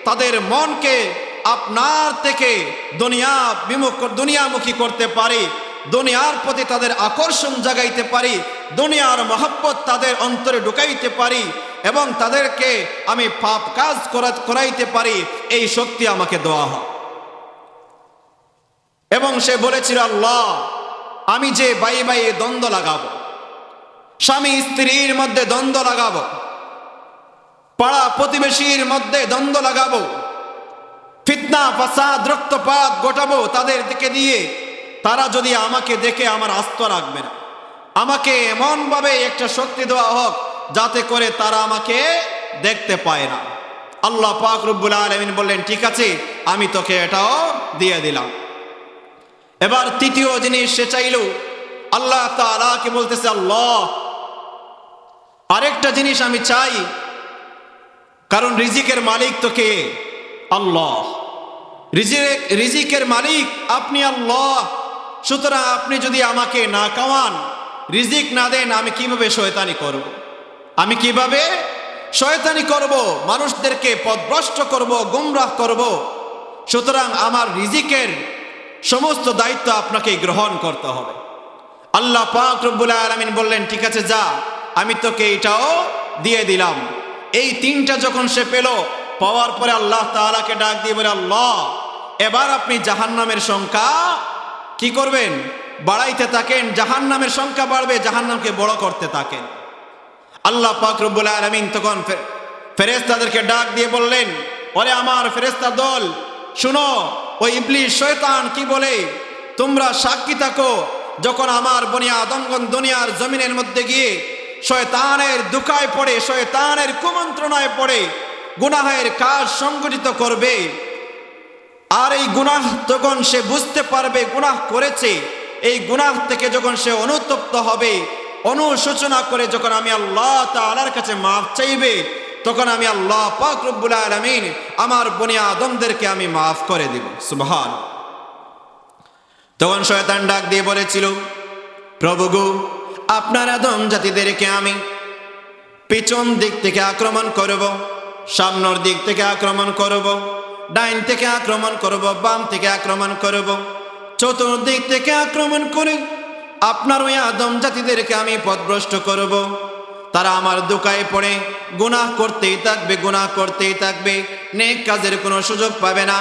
[SPEAKER 1] তাদের মনকে আপনার থেকে দুনিয়ামুখী করতে পারি, দুনিয়ার প্রতি তাদের আকর্ষণ জাগাইতে পারি, দুনিয়ার মহব্বত তাদের অন্তরে ঢুকাইতে পারি, এবং তাদেরকে আমি পাপ কাজ করাইতে পারি। এই শক্তি আমাকে দেওয়া হয়। এবং সে বলেছিল, আল্লাহ, আমি যে ভাই ভাইয়ে দ্বন্দ্ব লাগাবো, স্বামী স্ত্রীর মধ্যে দ্বন্দ্ব লাগাবো, পাড়া প্রতিবেশীর মধ্যে দ্বন্দ্ব লাগাবো, ফিতনা ফাসাদ রক্তপাত ঘটাবো তাদের দিকে দিয়ে, তারা যদি আমাকে দেখে আমার আস্থা রাখবে না। আমাকে এমনভাবে একটা শক্তি দেওয়া হোক যাতে করে তারা আমাকে দেখতে পায় না। আল্লাহ পাক রব্বুল আলামিন বললেন, ঠিক আছে, আমি তোকে এটাও দিয়ে দিলাম। এবার তৃতীয় জিনিস সে চাইল, আল্লাহ তাআলাকে বলতেছে, আল্লাহ আরেকটা জিনিস আমি চাই, কারণ রিজিকের মালিক তো কে? আল্লাহ। রিজিকের মালিক আপনি আল্লাহ। সুতরাং আপনি যদি আমাকে না খাওয়ান, রিজিক না দেন, আমি কিভাবে শয়তানি করব? আমি কিভাবে শয়তানি করব? মানুষদেরকে পথভ্রষ্ট করব, গুমরাহ করব। সুতরাং আমার রিজিকের সমস্ত দায়িত্ব আপনাকে গ্রহণ করতে হবে। আল্লাহ পাক রব্বুল আলামিন বললেন, ঠিক আছে যা, আমি তোকে এটাও দিয়ে দিলাম। এই তিনটা যখন সে পেল, পাওয়ার পরে আল্লাহ তাআলাকে ডাক দিয়ে বলে, আল্লাহ এবার আপনি জাহান্নামের সংখ্যা কি করবেন? বাড়াইতে থাকেন। জাহান্নামের সংখ্যা বাড়বে, জাহান্নামকে বড় করতে থাকেন। আল্লাহ পাক রব্বুল আলামিন তখন ফেরেশতাদেরকে ডাক দিয়ে বললেন, ওরে আমার ফেরেশতা দল, শুনো, ওই ইবলিস শয়তান কি বলে, তোমরা সাক্ষী থাকো। যখন আমার বনি আদমগণ দুনিয়ার জমিনের মধ্যে গিয়ে শয়তানের দুকায় পড়ে, শয়তানের কুমন্ত্রণায় পড়ে গুনাহের কাজ সংগঠিত করবে, আর এই গুনাহ যখন সে বুঝতে পারবে গুনাহ করেছে, এই গুনাহ থেকে যখন সে অনুতপ্ত হবে, অনুশোচনা করে যখন আমি আল্লাহ তাআলার কাছে মাফ চাইবে, তখন আমি আল্লাহ পাক রব্বুল আলামিন আমার বনি আদমদেরকে আমি মাফ করে দিব। সুবহান। তখন শয়তান ডাক দিয়ে বলেছিল, প্রভু গো, আপনার আদম জাতিদেরকে আমি পিছন দিক থেকে আক্রমণ করব, সামনের দিক থেকে আক্রমণ করব, ডাইন থেকে আক্রমণ করব, বাম থেকে আক্রমণ করব, চতুর্দিক থেকে আক্রমণ করে আপনার ওই আদম জাতিদেরকে আমি পথভ্রষ্ট করব। তারা আমার দোকায় পড়ে গুনাহ করতেই থাকবে, গুনাহ করতেই থাকবে, নেক কাজের কোনো সুযোগ পাবে না।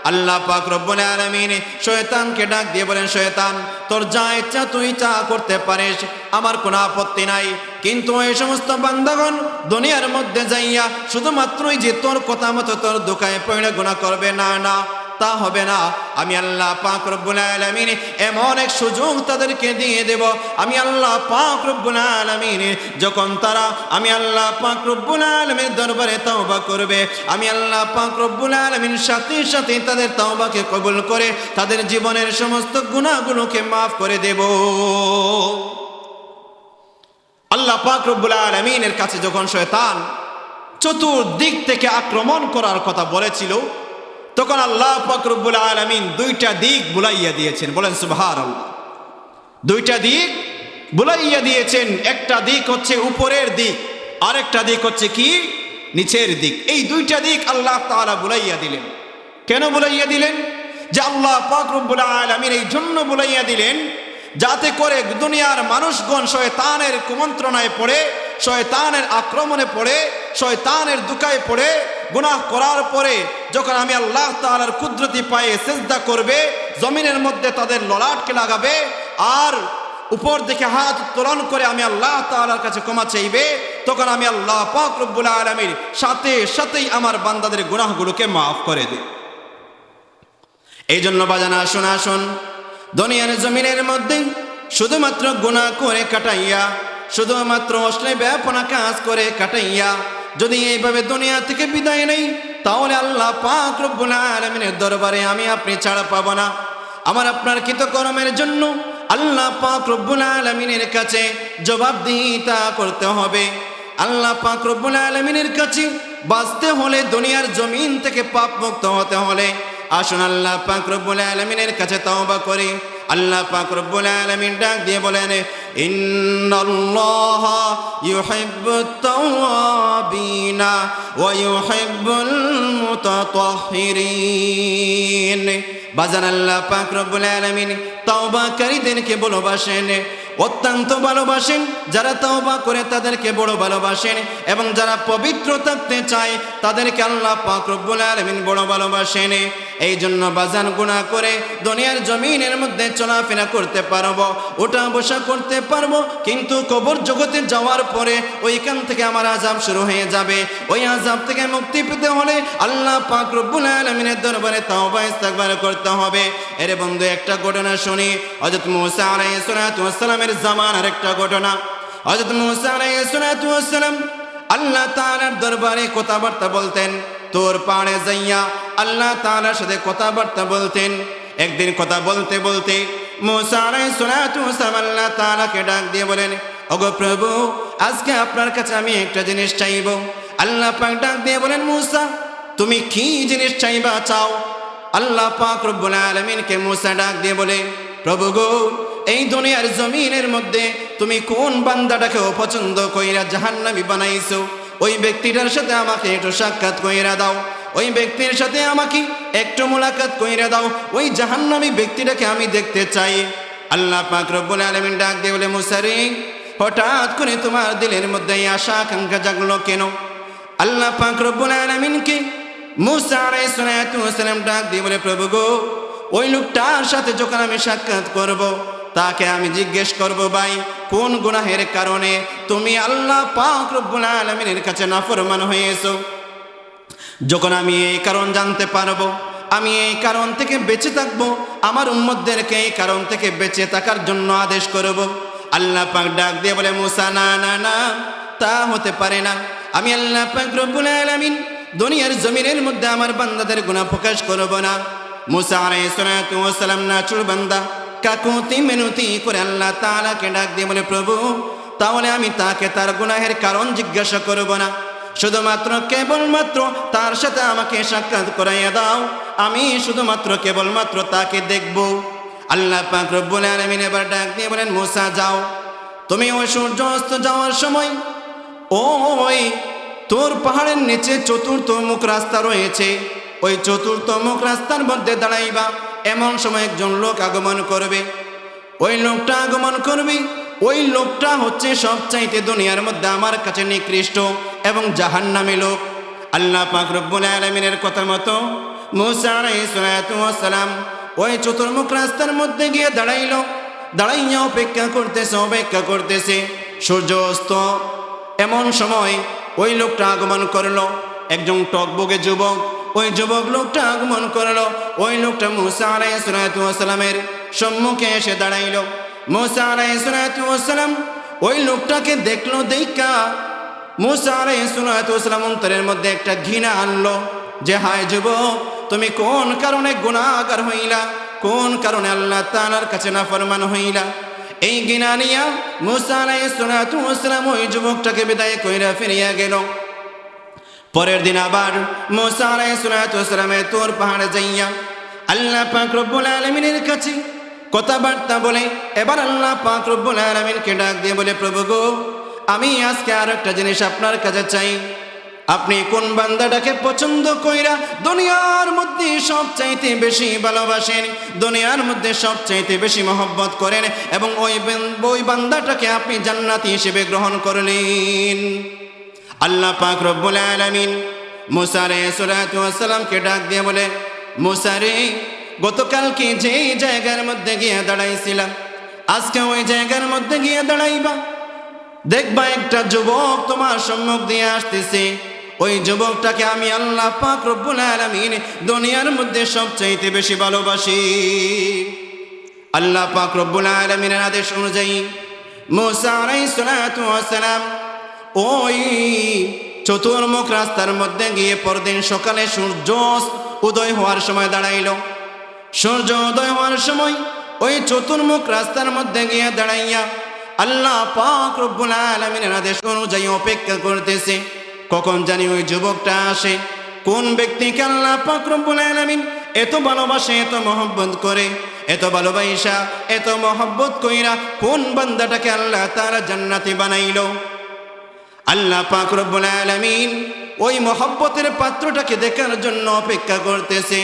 [SPEAKER 1] আল্লাহ পাক রব্বুল আলামিন শয়তানকে ডাক দিয়ে বলেন, শয়তান তোর যা ইচ্ছা তুই চা করতে পারিস, আমার কোনো আপত্তি নাই, কিন্তু এই সমস্ত বান্দাগণ দুনিয়ার মধ্যে যাইয়া শুধুমাত্রই যে তোর কথা মতো তোর দোকায় পড়ে গুনাহ করবে, না না, তা হবে না। আমি আল্লাহ পাক রব্বুল আলামিন এমন এক সুযোগ তাদেরকে দিয়ে দেব। আমি আল্লাহ পাক রব্বুল আলামিন যখন তারা আমি আল্লাহ পাক রব্বুল আলামিন দরবারে তওবা করবে, আমি আল্লাহ পাক রব্বুল আলামিন সাথে সাথে তাদের তওবাকে কবুল করে তাদের জীবনের সমস্ত গুনাহগুলোকে মাফ করে দেব। আল্লাহ পাক রব্বুল আলামিনের কাছে যখন শয়তান চতুর্দিক থেকে আক্রমণ করার কথা বলেছিল, তখন আল্লাহ পাক রব্বুল আলামিন দুইটা দিক বুলাইয়া দিয়েছেন। বলেন সুবহানাল্লাহ। দুইটা দিক বুলাইয়া দিয়েছেন। একটা দিক হচ্ছে উপরের দিক, আরেকটা দিক হচ্ছে কি? নিচের দিক। এই দুইটা দিক আল্লাহ তাআলা বুলাইয়া দিলেন। কেন বুলাইয়া দিলেন? যে আল্লাহ পাক রব্বুল আলামিন এই জন্য বুলাইয়া দিলেন, যাতে করে দুনিয়ার মানুষগণ শয়তানের কুমন্ত্রণায় পড়ে, শয়তানের আক্রমণে পড়ে, শয়তানের দুকায় পড়ে গুনাহ করার পরে যখন আমি আল্লাহ তাআলার কুদরতি পায়ে সিজদা করবে, জমিনের মধ্যে তাদের ললাটকে লাগাবে, আর উপর দিকে হাত উত্তোলন করে আমি আল্লাহ তাআলার কাছে ক্ষমা চাইবে, তখন আমি আল্লাহ পাক রব্বুল আলামিন সাথে সাথেই আমার বান্দাদের গুনাহগুলোকে মাফ করে দেব। এই জন্য বাজানা আসুন, আসুন দুনিয়ার জমিনের মধ্যে শুধুমাত্র গুনাহ করে কাটাইয়া, শুধুমাত্র অশ্লীল ব্যাপনা কাজ করে কাটাইয়া যদি এইভাবে দুনিয়া থেকে বিদায় নেই, তাহলে আল্লাহ পাক রব্বুল আলামিনের দরবারে আমি আপনি ছাড়া পাবো না। আমার আপনার কৃতকর্মের জন্য আল্লাহ পাক রব্বুল আলামিনের কাছে জবাবদিহিতা করতে হবে। আল্লাহ পাক রব্বুল আলামিনের কাছে বাঁচতে হলে, দুনিয়ার জমিন থেকে পাপ মুক্ত হতে হলে আসুন আল্লাহ পাক রব্বুল আলামিনের কাছে তওবা করি। আল্লাহ পাক রব্বুল আলামিন ডাক দিয়ে বলেন, ইন্নাল্লাহা ইউহিব্বুত তাওয়াবিনা ওয়া ইউহিব্বুল মুতাতাহহিরিন। বাজান আল্লাহ পাক রব্বুল আলামিন তওবাকারীদেরকে ভালোবাসেন, অত্যন্ত ভালোবাসেন। যারা তওবা করে তাদেরকে বড় ভালোবাসেন, এবং যারা পবিত্র থাকতে চায় তাদেরকে আল্লাহ পাক রব্বুল আলামিন বড় ভালোবাসেন। এই জন্য বাজান গুনাহ করে দুনিয়ার জমিনের মধ্যে চলাফেরা করতে পারবো, ওঠা বসা করতে পারবো, কিন্তু কবর জগতে যাওয়ার পরে ওইখান থেকে আমার আযাব শুরু হয়ে যাবে। ওই আযাব থেকে মুক্তি পেতে হলে আল্লাহ পাক রব্বুল আলামিনের দরবারে তওবা ইস্তিগফার করতে হবে। এর বন্ধু একটা ঘটনা শুনি। হযরত মূসা আলাইহিস সালাতু ওয়াস সালামের জামানার একটা ঘটনা। হযরত মূসা আলাইহিস সালাতু ওয়াস সালাম আল্লাহ তাআলার দরবারে কথাবার্তা বলতেন, তোর পাড়ে যাইয়া আল্লাহ তাআলার সাথে কথাবার্তা বলতেন। একদিন কথা বলতে বলতে মুসা আলাইহিস সালাতু ওয়াসসালাম আল্লাহ তাআলাকে ডাক দিয়ে বলেন, ওগো প্রভু, আজকে আপনার কাছে আমি একটা জিনিস চাইব। আল্লাহ পাক ডাক দিয়ে বলেন, মুসা তুমি কি জিনিস চাইবা চাও। আল্লাহ পাক রব্বুল আলামিনকে মুসা ডাক দিয়ে বলে, প্রভু গো, এই দুনিয়ার জমিনের মধ্যে তুমি কোন বান্দাটাকে অপছন্দ কইরা জাহান্নামী বানাইছো, ওই ব্যক্তিটার সাথে আমাকে একটু সাক্ষাৎ কইরা দাও, ওই ব্যক্তির সাথে আমাকে একটু মোলাকাত কইরা দাও, ওই জাহান্নামী ব্যক্তিটাকে আমি দেখতে চাই। আল্লাহ পাক রব্বুল আলামিন ডাক দিয়ে বলে, মুসা রে, হঠাৎ করে তোমার দিলের মধ্যে এই আশা আকাঙ্ক্ষা জাগলো কেন? আল্লাহ পাক রব্বুল আলামিনকে মুসা আলাইহিস সালাতু ওয়াসসালাম ডাক দিয়ে বলে, প্রভু গো, ওই লোকটার সাথে যখন আমি সাক্ষাৎ করব, তাকে আমি জিজ্ঞেস করব, ভাই কোন গুনাহের কারণে তুমি আল্লাহ পাক রব্বুল আলামিনের কাছে নাফরমান হয়েছো? যখন আমি এই কারণ জানতে পারবো, আমি এই কারণ থেকে বেঁচে থাকবো, আমার উম্মতদেরকে এই কারণ থেকে বেঁচে থাকার জন্য আদেশ করব। আল্লাহ পাক ডাক দিয়ে বলে, মুসা না না না, তা হতে পারে না। আমি আল্লাহ পাক রব্বুল আলামিন দুনিয়ার জমিনের মধ্যে আমার বান্দাদের গুনাহ প্রকাশ করব না। মুসা আলাইহিস সালাতু ওয়াসসালাম নাচুর বান্দা কাকুতি মিনতি করে আল্লাহ তাআলাকে ডাক দিয়ে বলে, প্রভু তাহলে আমি তাকে তার গুনাহের কারণ জিজ্ঞাসা করব না, শুধুমাত্র কেবলমাত্র তার সাথে আমাকে সাক্ষাৎ করাইয়া দাও, আমি শুধুমাত্র কেবলমাত্র তাকে দেখব। আল্লাহ পাক রব্বুল আলামিন এবার ডাক দিয়ে বলেন, মুসা যাও, তুমি ওই সূর্য অস্ত যাওয়ার সময় ওই তোর পাহাড়ের নিচে চতুর্থ মুখ রাস্তা রয়েছে, ওই চতুর্থ মুখ রাস্তার মধ্যে দাঁড়াইবা। এমন সময় একজন লোক আগমন করবে, ওই লোকটা আগমন করবে, ওই লোকটা হচ্ছে সবচাইতে দুনিয়ার মধ্যে আমার কাছে নিকৃষ্ট এবং জাহান্নামী লোক। আল্লাহ পাক রব্বুল আলামিনের কথা মতো মুসা আলাইহিস সালাতু ওয়াসসালাম ওই চতুর্মুখ রাস্তার মধ্যে গিয়ে দাঁড়াইল। দাঁড়াইয়া অপেক্ষা করতেছে সূর্য অস্ত। এমন সময় ওই লোকটা আগমন করলো, একজন টকবগে যুবক। ওই যুবক লোকটা আগমন করলো, ওই লোকটা মুসা আলাইহিস সালাতু ওয়াসসালামের সম্মুখে এসে দাঁড়াইল। মুসা আলাইহিস সালাতু ওয়াসসালাম ওই লোকটাকে দেখলো, দেখা মুসা আলাইহিস সালাতু ওয়াসসালাম অন্তরের মধ্যে একটা ঘৃণা আনলো যে, হায় যুবক, তুমি কোন কারণে গুনাহগার হইলা, কোন কারণে আল্লাহ তাআলার কাছে নাফরমান হইলা। এই ঘৃণা নিয়া মুসা আলাইহিস সালাতু ওয়াসসালাম ওই যুবকটাকে বিদায় কইরা ফিরিয়া গেল। পরের দিন আবার মুসা আলাইহিস সালাতু ওয়াসসালাম তোর পাহাড়ে যাইয়া আল্লাহ পাক রব্বুল আলামিনের কাছে কথাবার্তা বলে এবার আল্লাহ পাক রব্বুল আলামিনকে ডাক দিয়ে বলে, প্রভু গো, আমি আজকে আর একটা জিনিস আপনার কাছে চাই। আপনি কোন বান্দাটাকে পছন্দ কইরা দুনিয়ার মধ্যে সবচাইতে বেশি ভালোবাসেন, দুনিয়ার মধ্যে সবচাইতে বেশি মহব্বত করেন, এবং ওই বান্দাটাকে আপনি জান্নাতি হিসেবে গ্রহণ করলেন। আল্লাহ পাক রব্বুল আলামিন মুসা আলাইহিস সালাতু ওয়াসসালামকে ডাক দিয়ে বলে, মুসা রে, গতকালকে যে জায়গার মধ্যে গিয়ে দাঁড়াইছিলাম, আজকে ওই জায়গার মধ্যে গিয়ে দাঁড়াইবা। দেখবা একটা যুবক তোমার সম্মুখ দিয়ে আসতেছে, ওই যুবকটাকে আমি আল্লাহ পাক রব্বুল আলামিন দুনিয়ার মধ্যে সবচাইতে বেশি ভালোবাসি। আল্লাহ পাক রব্বুল আলামিনের আদেশ অনুযায়ী মুসা আলাইহিস সালাতু ওয়াসসালাম ওই চতুর্মুখ রাস্তার মধ্যে গিয়ে পরদিন সকালে সূর্য উদয় হওয়ার সময় দাঁড়াইল। সূর্য উদয় হওয়ার সময় ওই চতুর্মুখ রাস্তার মধ্যে গিয়ে দাঁড়াইয়া আল্লাহ পাক রব্বুল আলামিনের আদেশ অনুযায়ী অপেক্ষা করতেছে, কখন জানি ওই যুবকটা আসে। কোন ব্যক্তিকে আল্লাহ পাক রব্বুল আলামিন এত ভালোবাসে, এত মহব্বত করে, এত ভালোবাসা, এত মহব্বত কইরা কোন বান্দাটাকে আল্লাহ তাআলা জান্নাতি বানাইলো। আল্লাহ পাক রব্বুল আলামিন ওই মহব্বতের পাত্রটাকে দেখার জন্য অপেক্ষা করতেছে।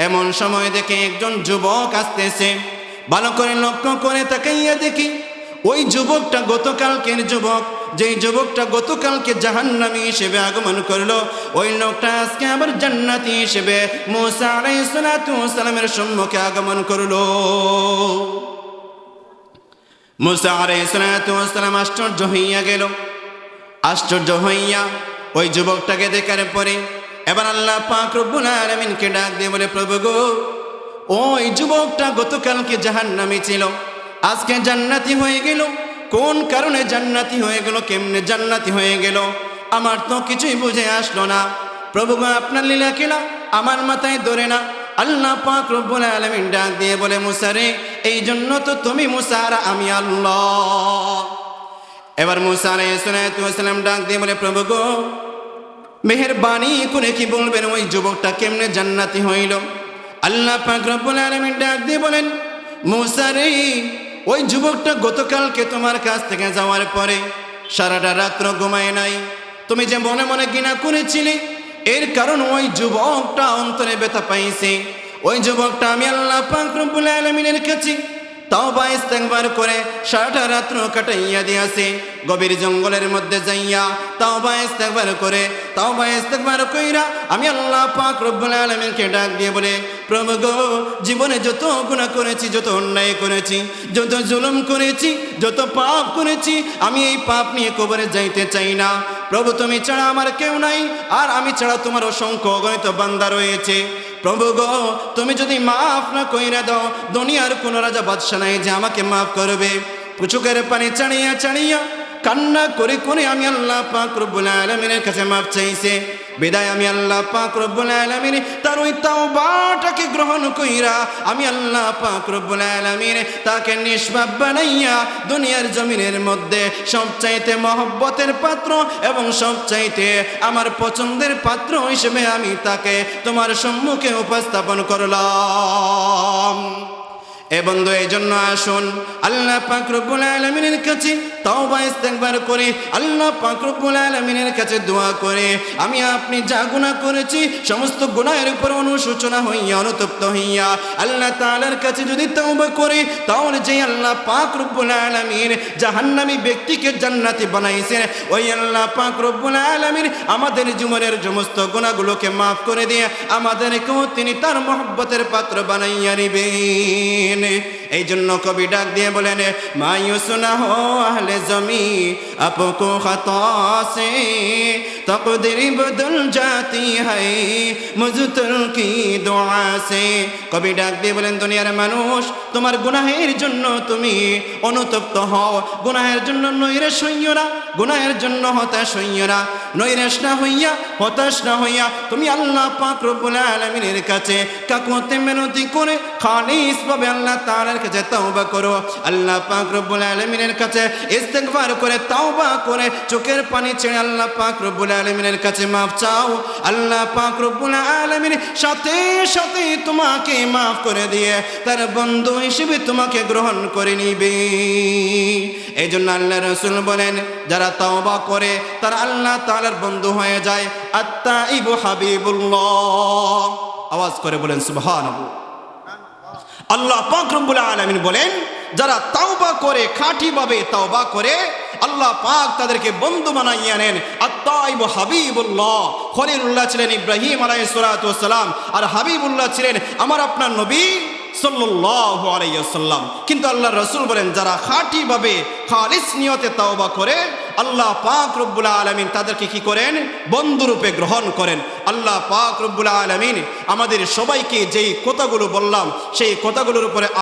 [SPEAKER 1] এমন সময় দেখে একজন যুবক আসতেছে। ভালো করে লক্ষ্য করে তাকাইয়া দেখি ওই যুবকটা গতকালকের যুবক, যেই যুবকটা গতকালকে জাহান্নামী হিসেবে আগমন করলো, ওই লোকটা আজকে আবার জান্নাতি হিসেবে মুসা আলাইহিস সালাতু ওয়াসসালামের সম্মুখে আগমন করলো। মুসা আলাইহিস সালাতু ওয়াসসালাম আশ্চর্য হইয়া গেল। আশ্চর্য হইয়া ওই যুবকটাকে দেখার পরে এবার আল্লাহ পাক রব্বুল আলামিনকে ডাক দিয়ে বলে, প্রভু গো, ওই যুবকটা গতকালকে জাহান্নামী ছিল, আজকে জান্নাতি হয়ে গেল। কোন কারণে জান্নাতি হয়ে গেল, কেমনে জান্নাতি হয়ে গেল, আমার তো কিছুই বুঝে আসলো না। প্রভু গো, আপনার লীলা খেলা আমার মাথায় ধরে না। আল্লাহ পাক রব্বুল আলামিন ডাক দিয়ে বলে, মুসা রে, এই জন্য তো তুমি মুসা আর আমি আল্লাহ। এবার মুসা আলাইহিস সালাম ডাক দিয়ে বলে, প্রভু গো, মেহেরবানি করে কি বলবেন ওই যুবকটা কেমনে জান্নাতি হইল? আল্লাহ পাক রব্বুল আলামিন ডাক দিয়ে বলেন, মুসা রে, ওই যুবকটা গতকালকে তোমার কাছ থেকে যাওয়ার পরে সারাটা রাত্র ঘুমায় নাই। তুমি যে মনে মনে ঘৃণা করেছিলে, এর কারণ ওই যুবকটা অন্তরে ব্যথা পাইছে। ওই যুবকটা আমি আল্লাহ পাক রব্বুল আলামিনের কাছে তাওবা ইস্তেগফার করে সারাটা রাত্র কাটাইয়া দিয়াছে। গভীর জঙ্গলের মধ্যে যাইয়া তাওবা ইস্তেগফার কইরা আমি আল্লাহ পাক রব্বুল আলামিনকে ডাক দিয়ে বলে, প্রভু গো, জীবনে যত গুনাহ করেছি, যত অন্যায় করেছি, যত জুলুম করেছি, যত পাপ করেছি, আমি এই পাপ নিয়ে কবরে যাইতে চাই না। প্রভু, তুমি ছাড়া আমার কেউ নাই, আর আমি ছাড়া তোমার অসংখ্য অগণিত বান্দা রয়েছে। প্রভু গো, তুমি যদি মাফ না কইরা দাও, দুনিয়ার কোন রাজা বাদশা নাই যে আমাকে মাফ করবে। চোখের পানি চাড়িয়া কান্না করে করে আমি আল্লাহ পাক রব্বুল আলামিনের কাছে মাফ চাইছে। বিদায় আমি আল্লাহ পাক রব্বুল আলামিন তার ওই তাওবাটাকে গ্রহণ কইরা আমি আল্লাহ পাক রব্বুল আলামিন তাকে নিষ্পাপ বানাইয়া দুনিয়ার জমিনের মধ্যে সবচাইতে মহব্বতের পাত্র এবং সবচাইতে আমার পছন্দের পাত্র হিসেবে আমি তাকে তোমার সম্মুখে উপস্থাপন করলাম। এ বন্ধু, এই জন্য আসুন আল্লাহ পাক রব্বুল আলামিনের কাছে তাওবা ইস্তেগফার করে, আল্লাহ পাক রব্বুল আলামিনের কাছে দোয়া করে, আমি আপনি যা গুনাহ করেছি সমস্ত গুনাহের উপর অনুশোচনা হইয়া, অনুতপ্ত হইয়া আল্লাহ তাআলার কাছে যদি তাওবা করি, তাহলে যে আল্লাহ পাক রব্বুল আলামিন জাহান্নামী ব্যক্তিকে জান্নাতি বানাইছেন, ওই আল্লাহ পাক রব্বুল আলামিন আমাদের জীবনের সমস্ত গুনাহগুলোকে মাফ করে দিয়ে আমাদেরকেও তিনি তার মহব্বতের পাত্র বানাইয়া নিবেন। এই জন্য কবি ডাক দিয়ে বলেন, মায়ুস না হো আহলে জমি আপকো খতা সে তকদীর বদল জাতি হায় মুজতর কি দোয়া সে। কবি ডাক দিয়ে বলেন, দুনিয়ার মানুষ, তোমার গুনাহের জন্য তুমি অনুতপ্ত হও, গুনাহের জন্য নৈরাশ হইও না, গুনাহের জন্য হতাশ হইও না, নৈরাশ না হইয়া, হতাশ না হইয়া তুমি আল্লাহ পাক রব্বুল আলামিনের কাছে কাকুতে মিনতি করে খালিস ভাবে আল্লাহ তাআলার কাছে তাওবা করো। আল্লাহ পাক রব্বুল আলামিনের কাছে ইস্তেগফার করে তাওবা করে চোখের পানি ছেড়ে আল্লাহ পাক রব্বুল আলামিনের কাছে মাফ চাও। আল্লাহ পাক রব্বুল আলামিন সাথে সাথে তোমাকে মাফ করে দিয়ে তার বন্ধু হিসেবে তোমাকে গ্রহণ করে নিবে। এই জন্য আল্লাহ রাসূল বলেন, যারা তাওবা করে তারা আল্লাহ তাআলার বন্ধু হয়ে যায়। আত-তাইবু হাবিবুল্লাহ। আওয়াজ করে বলেন সুবহানাল্লাহ। আল্লাহ পাক রব্বুল আলামিন বলেন, যারা তাওবা করে, খাঁটিভাবে তাওবা করে, আল্লাহ পাক তাদেরকে বন্ধু বানাইয়া নেন। আত-তাইবু হাবিবুল্লাহ। খলিলুল্লাহ ছিলেন ইব্রাহিম আলাইহিস সালাতু ওয়াস সালাম, আর হাবিবুল্লাহ ছিলেন আমার আপনার নবী সাল্লাল্লাহু আলাইহি ওয়াসাল্লাম। কিন্তু আল্লাহর রাসূল বলেন, যারা খাঁটিভাবে খালিস নিয়তে তাওবা করে, আল্লাহ পাক রব্বুল আলামিন তাদেরকে কি করেন? বন্ধুরূপে গ্রহণ করেন। আল্লাহ পাক রব্বুল আলামিন আমাদের সবাইকে যেই কথাগুলো বললাম সেই কথাগুলোর উপরে